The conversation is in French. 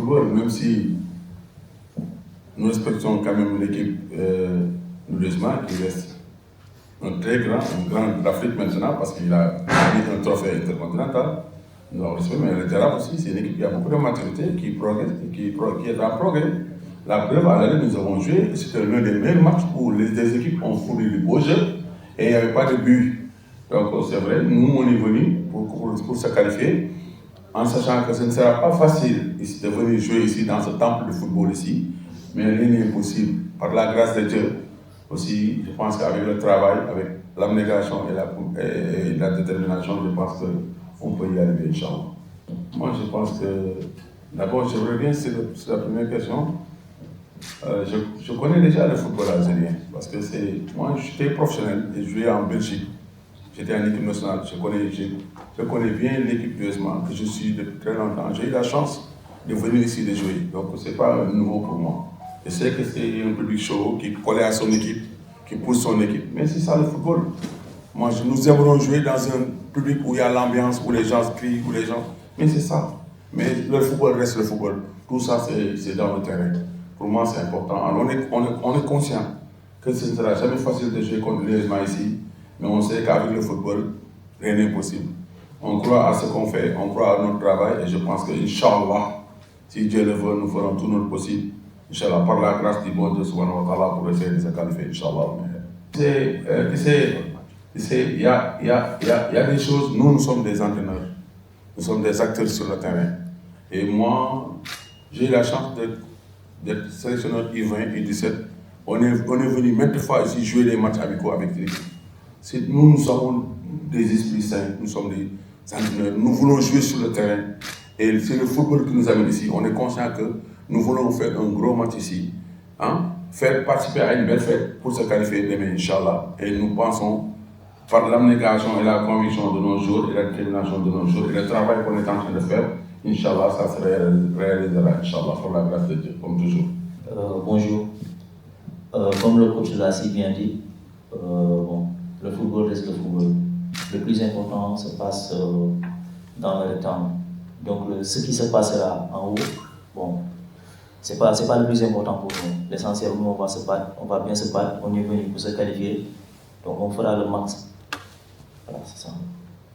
football, même si nous respectons quand même l'équipe Louisma qui reste un grand d'Afrique maintenant parce qu'il a gagné un trophée intercontinental. Nous respectons, mais le Jaraaf aussi, c'est une équipe qui a beaucoup de maturité, qui progresse, qui est en progrès. La preuve, à l'aller, nous avons joué, c'était l'un des meilleurs matchs où les deux équipes ont fourni du beau jeu et il n'y avait pas de but. Donc c'est vrai, nous on est venus pour se qualifier, en sachant que ce ne sera pas facile de venir jouer ici dans ce temple de football ici, mais rien n'est impossible. Par la grâce de Dieu, aussi, je pense qu'avec le travail, avec l'abnégation et la détermination, je pense qu'on peut y arriver, Inch'Allah. Moi, je pense que, d'abord, je reviens sur la première question. Je connais déjà le football algérien, parce que moi, j'étais professionnel et je jouais en Belgique. J'étais en équipe nationale, je connais bien l'équipe d'USMA, que je suis depuis très longtemps. J'ai eu la chance de venir ici de jouer, donc ce n'est pas nouveau pour moi. Je sais que c'est un public chaud qui collait à son équipe, qui pousse son équipe, mais c'est ça le football. Moi, nous aimerons jouer dans un public où il y a l'ambiance, où les gens crient, où les gens... Mais c'est ça. Mais le football reste le football. Tout ça, c'est dans le terrain. Pour moi, c'est important. Alors, on est conscient que ce ne sera jamais facile de jouer contre l'USMA ici, mais on sait qu'avec le football, rien n'est possible. On croit à ce qu'on fait, on croit à notre travail, et je pense que, Inch'Allah, si Dieu le veut, nous ferons tout notre possible. Inch'Allah, par la grâce du bon Dieu subhanahu wa ta'ala, pour essayer de se qualifier, Inch'Allah. Il y a des choses, nous sommes des entraîneurs, nous sommes des acteurs sur le terrain. Et moi, j'ai eu la chance d'être sélectionneur U20 et U17. On est venu maintes fois ici jouer des matchs amicaux avec l'équipe. Nous sommes des esprits saints, nous sommes des entraîneurs, nous voulons jouer sur le terrain. Et c'est le football qui nous amène ici. On est conscient que nous voulons faire un gros match ici. Faire participer à une belle fête pour se qualifier demain, Inch'Allah. Et nous pensons, par l'abnégation et la conviction de nos jours, et la détermination de nos jours, et le travail qu'on est en train de faire, Inch'Allah, ça se réalisera, Inch'Allah, pour la grâce de Dieu, comme toujours. Bonjour. Comme le coach l'a si bien dit, le football reste le football. Le plus important se passe dans le rectangle. Donc ce qui se passera en haut, c'est pas le plus important pour nous. L'essentiel, nous, on va se battre, on va bien se battre, on est venu pour se qualifier. Donc on fera le max. Voilà, c'est ça.